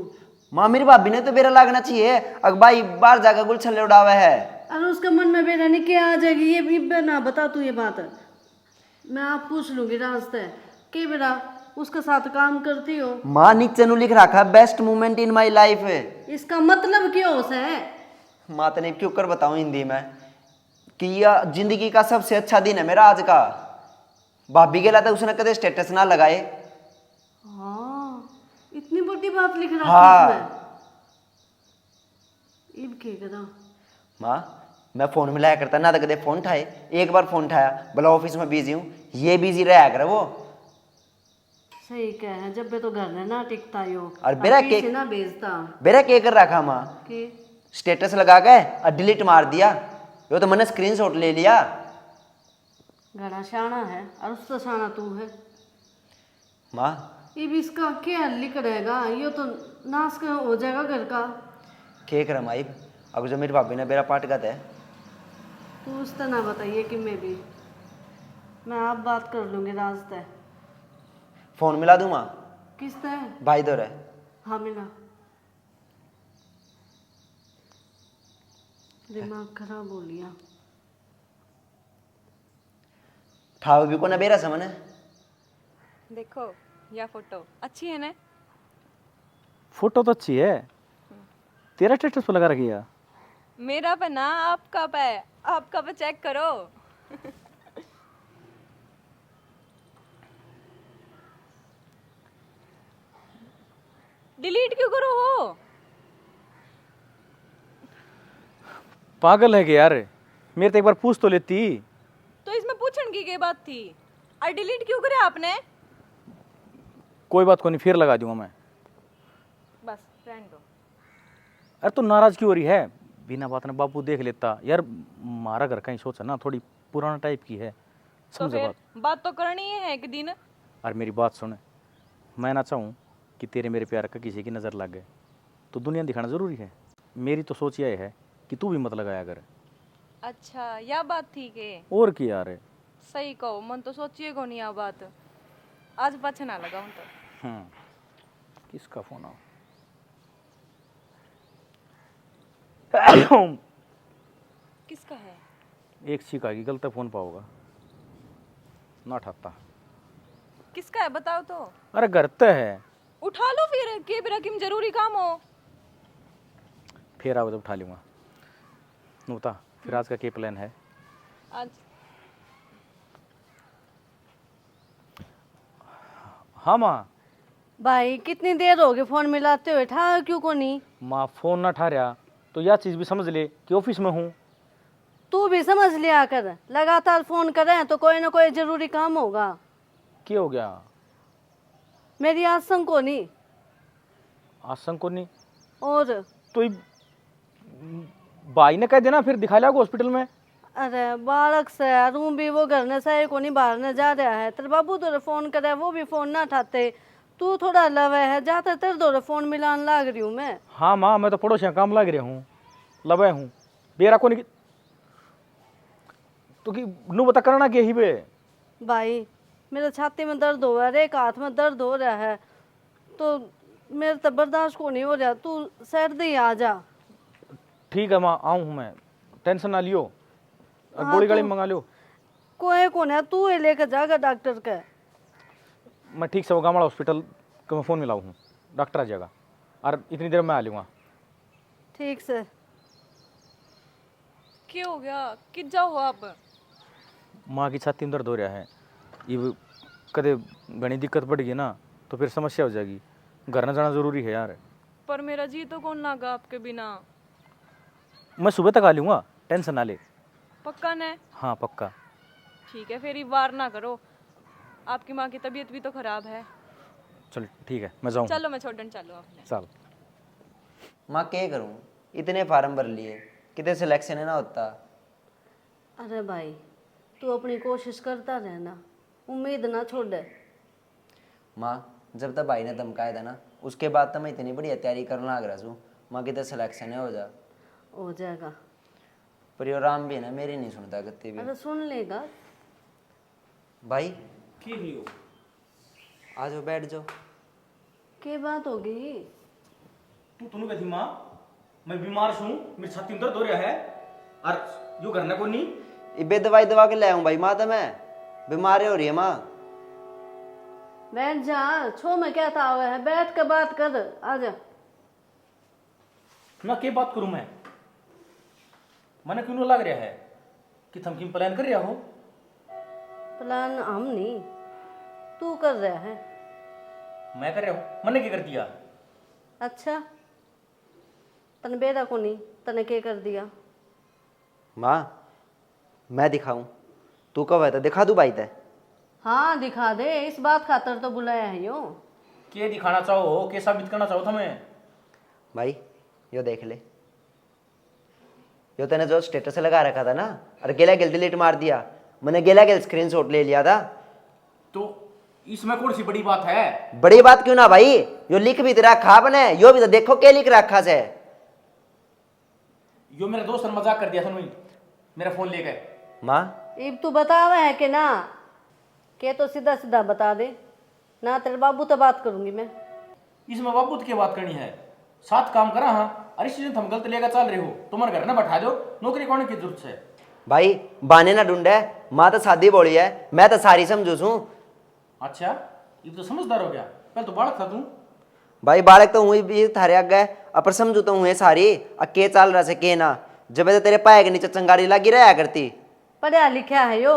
माँ मेरी भाभी ने तो बेरा लागना चाहिए, अगर भाई बाहर जाकर गुल छल्ले उड़ावे है। अरे उसका मन में बेरा नहीं क्या आ जाएगी ये इब ना बता तू ये बात। मैं आप पूछ लूंगी रास्ते के बेरा उसके साथ काम करती हो। माँ नीचे नु लिख रखा best moment in my life. इसका मतलब क्या हो है? माँ तने क्यों कर बताऊं हिंदी में कि यह जिंदगी का सबसे अच्छा दिन है मेरा आज का। भाभी के लाते उसने कदे स्टेटस ना लगाए। हाँ, इतनी बड़ी बात लिख रहा हाँ। है इसमें। की करा? माँ मैं फोन मिलाया करता ना, तो कदे फोन उठाए। एक बार फोन उठाया बोला ऑफिस में बिजी हूँ, ये बिजी रहा कर वो। सही कह है, जब भी तो घर में ना टिकता यो और बेरा पीछे के ना भेजता बेरा के कर रखा माँ, कि स्टेटस लगा के और डिलीट मार दिया। यो तो मैंने स्क्रीनशॉट ले लिया। घड़ा शाना है और उससे शाना तू है। माँ ये भी इसका क्या हल्ली करेगा, ये तो नाश का हो जाएगा घर का। के कर माई, अगर जो मेरी भाभी ने बेरा पाट का है। तू उस तरह ना बताइए कि मैं आप बात कर लूँगी राज तय। फोन मिला दूँ माँ, किस तय? भाई दो है। हाँ मिला। दिमाग खराब हो लिया। ठाव भी को ना बेरा समझ। देखो या फोटो अच्छी है ना? फोटो तो अच्छी है, तेरा स्टेटस पर लगा रखी है। मेरा पे ना, आपका पे, आपका पे चेक करो। डिलीट क्यों करो वो? पागल है कि यार, मेरे तो एक बार पूछ तो लेती। तो इसमें पूछने की क्या बात थी? और डिलीट क्यों करे आपने? कोई बात को नहीं, फिर लगा दूंगा मैं। बस रहने दो। अरे तो नाराज क्यों हो रही है? बिना बात ना बापू देख लेता यार, हमारा घर का ही सोच है ना, थोड़ी पुराना टाइप की है, तो समझे फिर बात। बात तो करनी ही है एक दिन। और मेरी बात सुन, मैं ना चाहूँ कि तेरे मेरे प्यार का किसी की नज़र लग गए तो दुनिया दिखाना ज़रूरी है। मेरी तो सोच यह है कि तू भी मत लगाया कर। अच्छा यह बात थी के? और क्या यार। सही कहो, मन तो सोचिए को नहीं आ बात। आज पाछे ना लगाऊं तो। किसका फोन आ? किसका है? एक शिका की गलत फोन पाओगा ना ठाता। किसका है बताओ तो। अरे घर तो है। उठा लो फिर, के बिना किम जरूरी काम हो। फिर आओ जब उठा लूँगा। नू बता फिर आज का क्या प्लान है? आज हाँ माँ। भाई कितनी देर हो गई फोन मिलाते हुए, ठा क्यों को नहीं? माँ फोन ना ठा रहा तो यह चीज़ भी समझ ले कि ऑफिस में हूँ। तू भी समझ लिया कर, लगातार फोन करें तो कोई ना कोई जरूरी काम होगा। क्या हो गया? मेरी आसंग को नहीं। आसंग को नहीं? और तो भाई ने कह देना, फिर दिखा लिया हॉस्पिटल में। अरे बालक से रूम भी वो घर ने सही को नहीं, बाहर ने जा रहा है। तेरे बाबू तो फोन करे, वो भी फोन ना उठाते। तू थोड़ा लवे है, जाते तेरे दो फोन मिलान लाग रही हूँ मैं। हाँ माँ, मैं तो पड़ोसिया काम लग रहा हूँ, लबे हूँ। बेरा को नहीं तो कि नू बता करना क्या ही बे। भाई मेरे छाती में दर्द हो रहा है, एक हाथ में दर्द हो रहा है, तो मेरे तो बर्दाश्त को नहीं हो रहा। तू सर्दी आ जा। ठीक है माँ, आऊँ हूँ मैं, टेंशन ना लियो। हाँ, गोली गाड़ी तो- मंगा लियो। कोई कौन है, तू ही लेकर जाएगा डॉक्टर के। मैं ठीक से वो गामड़ा हॉस्पिटल का मैं फ़ोन मिलाऊ हूँ, डॉक्टर आ जाएगा और इतनी देर में आ लूँगा। ठीक से। क्या हो गया? कित जाओ आप? माँ की छाती में दर्द हो रहा है। ये कदे घनी दिक्कत पड़ गई ना तो फिर समस्या हो जाएगी। घर न जाना ज़रूरी है यार। पर मेरा जी तो कौन लागा आपके बिना। मैं सुबह तक आ लूँगा, टेंशन ना ले। पक्का ने? हाँ पक्का। ठीक है फिर ये वार ना करो, आपकी माँ की तबीयत भी तो खराब है। चल ठीक है, मैं जाऊँ। चलो मैं छोड़ने चलो आपने। चल। माँ क्या करूँ, इतने फार्म भर लिए, कितने सिलेक्शन है ना होता। अरे भाई तू अपनी कोशिश करता रहना, उम्मीद ना छोड़। माँ जब तक भाई ने धमकाया था ना, उसके बाद तो मैं इतनी बढ़िया तैयारी करने लग रहा हूँ। माँ कितने सिलेक्शन है हो जाएगा। पर यो राम भी है ना, मेरी नहीं सुनता कत्ती भी। अरे सुन लेगा। भाई आ जाओ, बैठ जाओ। क्या बात होगी? तूने कही माँ मैं बीमार हूँ, मेरी छाती में दर्द हो रहा है और यो घर को नहीं। इबे दवाई दवा के ले आऊँ भाई, माँ तो मैं बीमार हो रही है माँ। बैठ जा, छो में क्या था हुआ है, बैठ के बात कर। आ जा। ना क्या बात करूं मैं? मैंने क्यों लग रहा है कि थम किम प्लान कर रहा हो? प्लान हम नहीं, तू कर रहा है। मैं कर रहा हूँ? मैंने क्या कर दिया? अच्छा तने बेरा को नहीं, तने के कर दिया? माँ मैं दिखाऊं? तू कब है तो दिखा दूं भाई ते? हाँ दिखा दे, इस बात खातर तो बुलाया है यो। के दिखाना चाहो, के साबित करना चाहो तुम्हें? भाई यो देख ले, यो तने जो स्टेटस लगा रखा था ना, और गेला गेल डिलीट मार दिया। मैंने गेला गेल स्क्रीनशॉट ले लिया था। तो इसमें कौन सी बड़ी बात है? बड़ी बात क्यों ना भाई, यो लिख भी तेरा खा बने, यो भी तो देखो के लिख रखा से। यो मेरे दोस्त ने मजाक कर दिया था नहीं, मेरा फोन ले गए। माँ इब तू बतावा है कि ना? के तो सीधा सीधा बता दे ना, तेरे बाबू तो बात करूंगी मैं। इसमें बाबू की बात करनी है, साथ काम करा। हाँ अरे इस तुम गलत लेकर चल रहे हो, तुम्हारे घर ना बैठा दो, नौकरी कौन की जरूरत है? भाई बाने ना ढूंढे, माँ तो शादी बोली है, मैं तो सारी समझू छू। अच्छा ये तो समझदार हो गया, पहले तो बालक था तू। भाई बालक तो हुई भी थारे आगे, अपर समझू तो हुए सारी। के चाल रहा से के ना, जब तो तेरे पाए के नीचे चंगारी लगी रहा करती। पढ़ा लिखा है यो,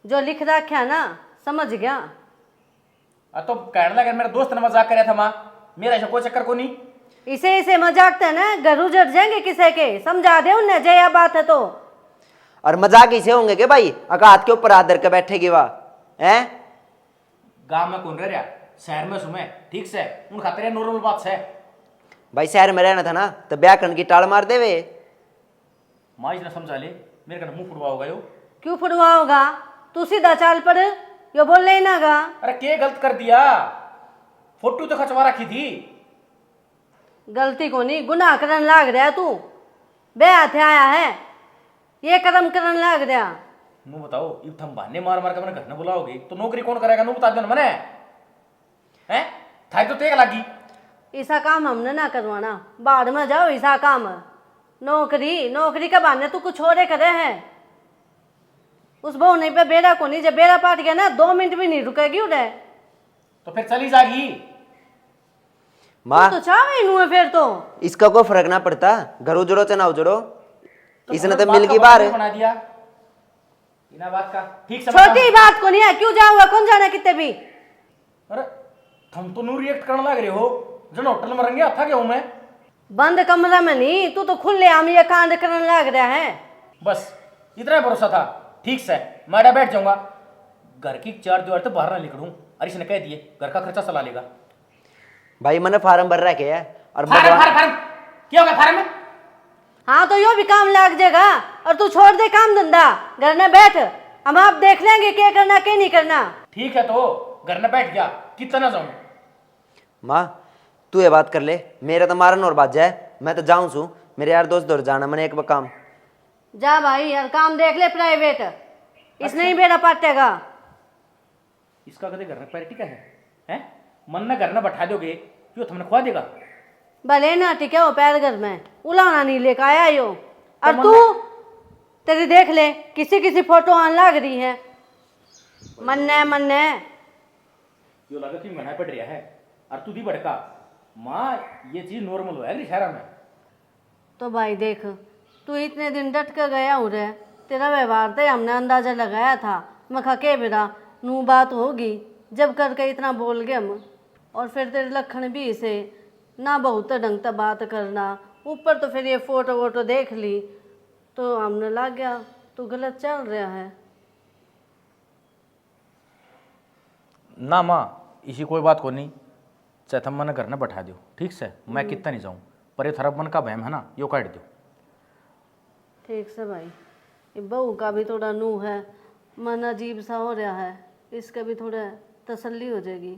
जो लिख रखा ना समझ गया। तो कहने लगा मेरा दोस्त ने मजाक कराया था माँ, मेरा ऐसा कोई चक्कर को नहीं। इसे इसे मजाक है ना, घर उजड़ जाएंगे किसे के, समझा दे उन्हें जया बात है तो। और मजाक इसे होंगे के भाई, अगर हाथ के ऊपर हाथ धर के बैठेगी वाह हैं? गांव में कौन रह रहा, शहर में सुमे ठीक से, उन खातिर नॉर्मल बात से। भाई शहर में रहना था ना तो ब्याह करने की टाल मार देवे। माँ इसने समझा ले, मेरे का मुंह फुड़वा होगा यो। क्यों फुड़वा होगा? तू सीधा चाल पड़, यो बोल लेना गा। अरे के गलत कर दिया, फोटो तो खचवा रखी थी। गलती को नहीं, गुनाह करन लाग रहा तू। ब्याह थे आया है, ये कदम करन लाग रहा। नु बताओ, इब थम बहाने मार मार के मैंने घर में बुलाओगे तो नौकरी कौन करेगा? नु बता दो मने हैं, थाई तो तेग लगी। ऐसा काम हमने ना करवाना, बाढ़ में जाओ ऐसा काम। नौकरी नौकरी का बहाने तू कुछ और करे है। उस बहू नहीं पे बेड़ा को नहीं, जब बेड़ा पाट गया ना 2 मिनट भी नहीं रुकेगी उधर। तो फिर चली जागी। माँ तो चाहे नु है फिर तो। इसका कोई फर्क ना पड़ता, घर उजड़ो चाहे ना उजड़ो, इसने तो बात मिल का गई बाहर। बना दिया बिना बात का, ठीक से छोटी बता। बात को नहीं है, क्यों जाऊंगा, कौन जाना कितने भी। अरे तुम तो नू रिएक्ट करने लग रहे हो, जन होटल में रंगे था क्या हूं मैं? बंद कमरा में नहीं, तू तो खुले आम ये कांड करने लग रहा है। बस इतना ही भरोसा था, ठीक से मैं बैठ जाऊंगा। घर की 4 दीवार तो बाहर ना निकलूं, और इसने कह दिए घर का खर्चा चला लेगा। भाई मैंने फार्म भर रखे है और फार्म फार्म फार्म क्या होगा फार्म में? हाँ तो यो भी काम लग जाएगा, और तू छोड़ दे काम धंधा, घर में बैठ, हम आप देख लेंगे क्या करना क्या नहीं करना। ठीक है तो घर में बैठ गया, कितना जाऊं? माँ तू ये बात कर ले, मेरा तो मारन और बात जाए, मैं तो जाऊं छू, मेरे यार दोस्त दौड़ जाना मैंने एक काम। जा भाई यार, काम देख ले प्राइवेट, इस नहीं बेड़ा पाटेगा। इसका कदे घर में पैरटी है? मन ना घर में बैठा दोगे जो तुमने खुआ देगा। भले ना टिके हो पैर घर में, उलाना नहीं लेकर आया यो। और मन तू तेरी देख ले, किसी किसी फोटो आन लग रही है, मन्ने मन्ने। यो लगा कि मना पड़ रहा है, और तू भी भड़का। माँ ये चीज नॉर्मल हो है शहर में। तो भाई देख, तू इतने दिन डट कर गया उरे, तेरा व्यवहार तो हमने अंदाजा लगाया था। मैं खा के बेरा नू बात होगी, जब करके इतना बोल गए हम। और फिर तेरे लखन भी इसे ना बहुत ढंग से बात करना, ऊपर तो फिर ये फोटो वोटो देख ली तो हमने लग गया तू गलत चल रहा है। ना माँ इसी कोई बात को नहीं, चाहे तुम मन घर में बैठा दो ठीक से, मैं कितना नहीं जाऊँ, पर ये थारा मन का बहम है ना, यो काट दो। ठीक से भाई, ये बहू का भी थोड़ा नू है, मन अजीब सा हो रहा है, इसका भी थोड़ा तसल्ली हो जाएगी।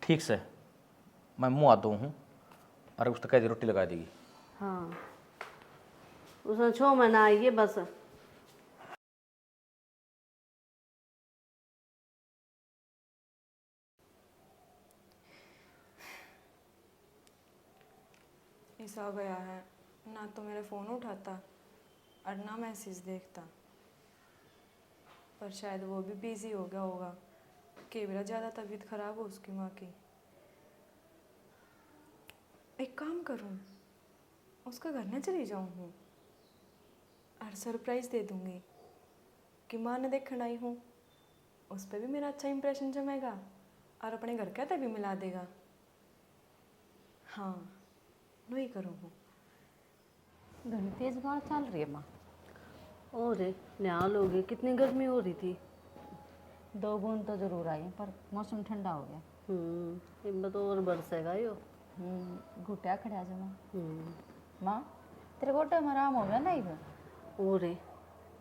ठीक से मैं मुँह आता हूँ, अरे उस तक कैदी रोटी लगा देगी। हाँ उसने 6 महीना आई है बस। ऐसा हो गया है, ना तो मेरा फ़ोन उठाता और ना मैसेज देखता, पर शायद वो भी बिजी हो गया होगा, कि मेरा ज़्यादा तबीयत ख़राब हो उसकी माँ की। एक काम करूँ, उसका घर ना चली जाऊँ हूँ और सरप्राइज़ दे दूँगी कि माँ ने देखने आई हूँ, उस पर भी मेरा अच्छा इंप्रेशन जमेगा और अपने घर का भी मिला देगा। हाँ नहीं करूँ हूँ। घनी तेज हवा चल रही है माँ। और निहाल हो गई, कितनी गर्मी हो रही थी। 2 बूंद तो जरूर आई हैं, पर मौसम ठंडा हो गया। इनमें तो और बरसेगा यो। घुटिया खड़ा जा माँ। माँ तेरे गोटे में आराम हो गया नहीं फिर? और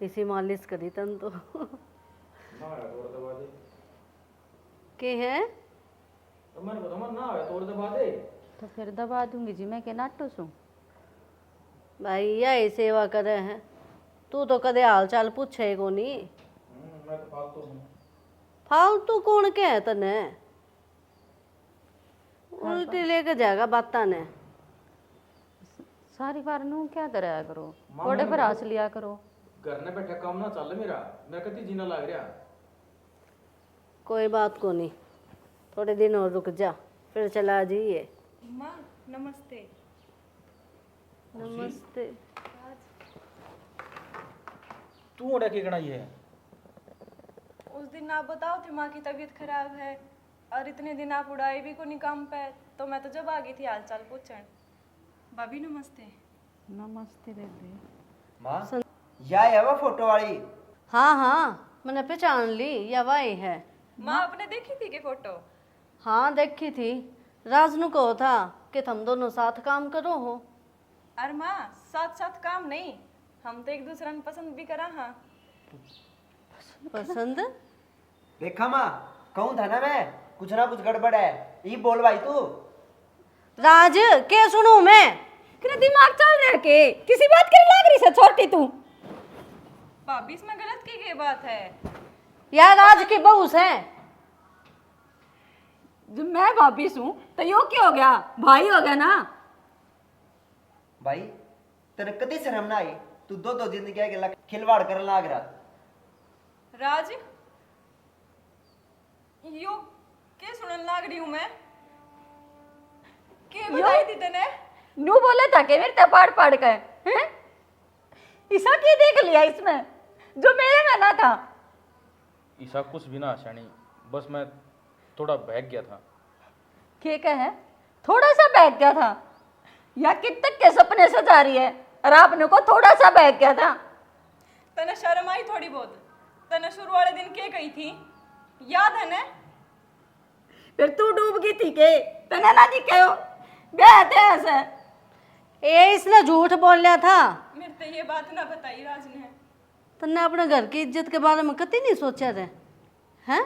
इसी मालिश करी तन तो के है तो मैंने बताया ना आया तोड़ दबा दे। तो फिर दबा दूंगी जी, मैं के नाटू सू। भाई यही सेवा करे हैं। तू तो कदे हाल चाल पूछे को नहीं। मैं तो फालतू हूँ। फालतू कौन के है तने? उल्टी लेके जाएगा बाता ने। सारी बार नू क्या कराया करो, गोडे पर हाथ लिया करो। घर ने बैठा काम ना चल मेरा, मैं कति जीना लग रहा। कोई बात को नहीं, थोड़े दिन और रुक जा, फिर चला जाइए। माँ नमस्ते। नमस्ते। तू ओड़ा के गणाई है? उस दिन आप बताओ थे माँ की तबीयत खराब है, और इतने दिन आप उड़ाए भी को नहीं काम पे, तो मैं तो जब आ गई थी हाल चाल पूछन। भाभी नमस्ते। नमस्ते बेबी। माँ या है वो फोटो वाली? हाँ हाँ, मैंने पहचान ली, यह वही है। माँ आपने देखी थी कि फोटो? हाँ देखी थी। राजनू को था कि तुम दोनों साथ काम करो हो। अरे माँ साथ साथ काम नहीं, हम तो एक दूसरे ने पसंद भी करा। हाँ पसंद? देखा माँ, कहूँ था ना मैं, कुछ ना कुछ गड़बड़ है। ये बोल भाई तू। राज के सुनू मैं? तेरा दिमाग चल रहा है के? किसी बात के लाग रही से छोटी तू। भाभी इसमें गलत की गई बात है। यार राज की बहू है। जब मैं भाभी हूँ तो यो क्या हो गया, भाई हो गया ना। भाई तेरे कदी शर्म ना आई? तू दो जिंदगी के खिलवाड़ करने लाग रहा। राज यो के सुनन लाग रही हूँ मैं? के बताई थी तने? नू बोले था कि मेरे ते पाड़ पाड़ के हैं? ईसा क्या देख लिया इसमें जो मेरे में ना था? ईसा कुछ भी ना आशानी, बस मैं थोड़ा बहक गया था। ठीक है, थोड़ा सा बहक गया था या कितने के सपने सजा रही है, और आपने को थोड़ा सा बहक गया था। तने शर्म आई थोड़ी बहुत? तने शुरू वाले दिन के कही थी, याद है ने? फिर तू डूब गई थी के तने ना जी कहो बेहते ऐसे। ये इसने झूठ बोल लिया था। मेरे तो ये बात ना बताई राज ने। तन्ने अपने घर की इज्जत के बारे में कभी नहीं सोचा रे हैं?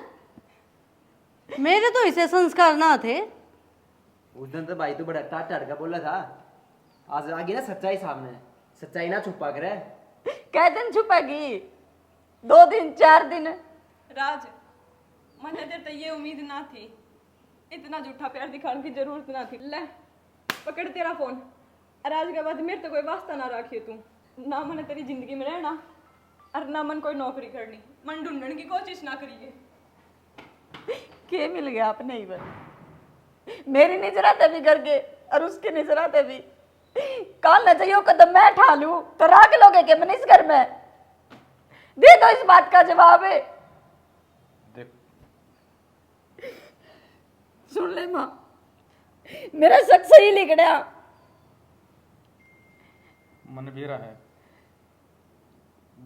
मेरे तो इसे संस्कार ना थे। उस दिन तो भाई तू बड़ा टाट का बोला था। आज आ गई ना सच्चाई सामने, सच्चाई ना छुपा करे। कै दिन छुपेगी? 2 दिन 4 दिन? राज मैंने तेरे तो ये उम्मीद ना थी, इतना झूठा प्यार दिखाने की जरूरत ना थी। ले पकड़ तेरा फोन, और आज के बाद मेरे तो कोई वास्ता ना रखिए तू। ना मैंने तेरी जिंदगी में रहना, और ना मन कोई नौकरी करनी, मन ढूंढने की कोशिश ना करिए। के मिल गया अपने ही बन, मेरी निजराते भी करके और उसकी निजराते भी। काल न चाहिए कदम मैं ठा लूं तो राग लोगे के मन इस घर में? दे दो इस बात का जवाब है। देख सुन ले माँ, मेरा शक सही लिख गया। मन बेरा है,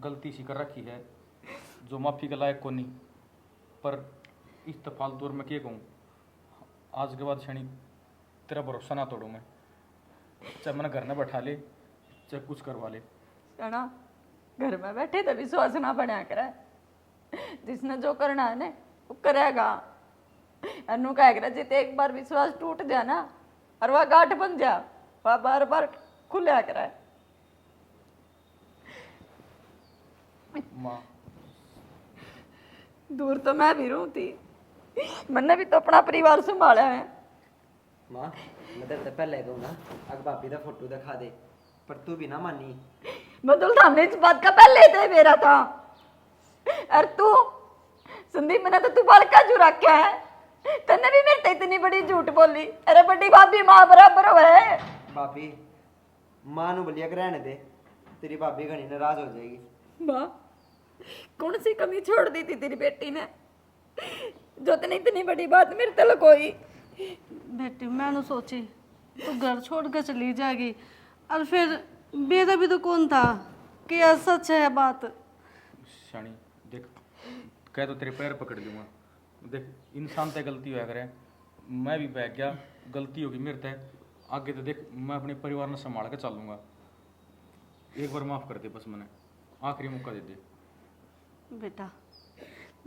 गलती सी कर रखी है जो माफी के लायक को नहीं, पर इस फालतू में क्या कहूँ। आज के बाद क्षणी तेरा भरोसा ना तोड़ू मैं, चाहे मैंने घर में बैठा ले चाहे कुछ करवा ले। सना घर में बैठे तो विश्वास ना बना करे, जिसने जो करना है ना वो करेगा। अनु कह जिते एक बार विश्वास टूट जाए ना और वह गांठ बन जा, वह बार बार खुला करे। माँ दूर तो मैं भी रहूं थी, मैंने भी तो अपना परिवार संभाला है। माँ मैं तेरे पहले कहूँगा अग भाभी का फोटो दिखा दे, पर तू भी ना मानी। बदल सामने इस बात का पहले थे मेरा था। और तू संदीप, मैंने तो तू बड़का जू रखा है, तन्ने भी मेरे ते इतनी बड़ी झूठ बोली। अरे बड़ी भाभी माँ बराबर है। भाभी माँ नु बलिया रहने दे, तेरी भाभी घनी नाराज हो जाएगी। माँ कौन सी कमी छोड़ दी थी तेरी बेटी ने जो तने इतनी बड़ी बात मेरे ते लकोई? बेटी मैंने सोची तो घर छोड़ कर चली जाएगी। और फिर मेरा भी तो कौन था कि यह सच है बात। शानी देख, कह तो तेरे पैर पकड़ लूँगा। देख, इंसान ते गलती होया करे, मैं भी बह गया, गलती होगी मेरे ते। आगे तो देख, मैं अपने परिवार ने संभाल के चलूँगा। एक बार माफ़ कर दे बस, मैंने आखिरी मौका दे दे। बेटा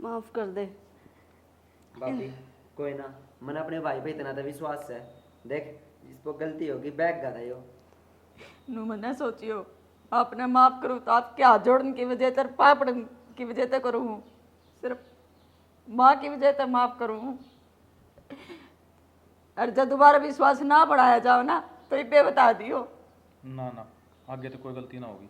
माफ कर दे। भाभी कोई ना, मन अपने भाई पे इतना तो विश्वास है। देख इस पर गलती होगी, बैग गा यो। नु मना सोचियो आपने माफ करूँ तो आप क्या जोड़न की वजह से पापड़न की वजह से करूँ, सिर्फ माँ की वजह से माफ करूँ। और जब दोबारा विश्वास ना बढ़ाया जाओ ना तो ये बता दियो। ना ना, आगे तो कोई गलती ना होगी।